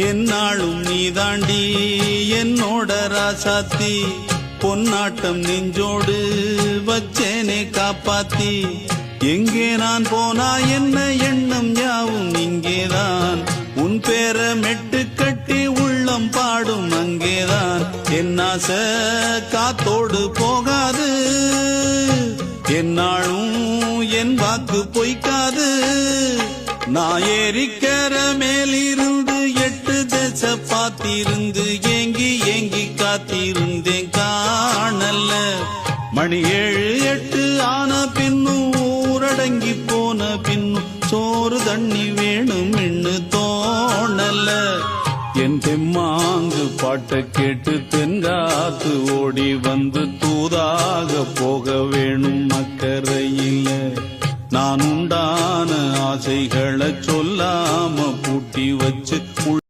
என்னாலும் நீதாண்டி என்னோட ராசாத்தி பொன்னாட்டம் நெஞ்சோடு வச்சேனே காப்பாத்தி எங்கே நான் போனா என்ன எண்ணம் யாவும் இங்கேதான் உன் பேர மெட்டு கட்டி உள்ளம் பாடும் அங்கேதான் என் ஆசை காத்தோடு போகாது என்னாலும் என் வாக்கு பொய்க்காது நான் ஏறிக்கிற மேலிருந்து 8 தேச பாத்திருந்து ஏங்கி ஏங்கி காத்திருந்தேன் காணல்ல மணி 7 8 ஆன பின்னும் ஊரடங்கி போன பின்னும் சோறு தண்ணி வேணும் என்று தோணல்ல என் தெம்மாங்கு பாட்டை கேட்டு தென்காத்து ஓடி வந்து தூதாக போக வேணும் அக்கறையில நான் உண்டான ஆசைகளை சொல்லாம பூட்டி வச்சு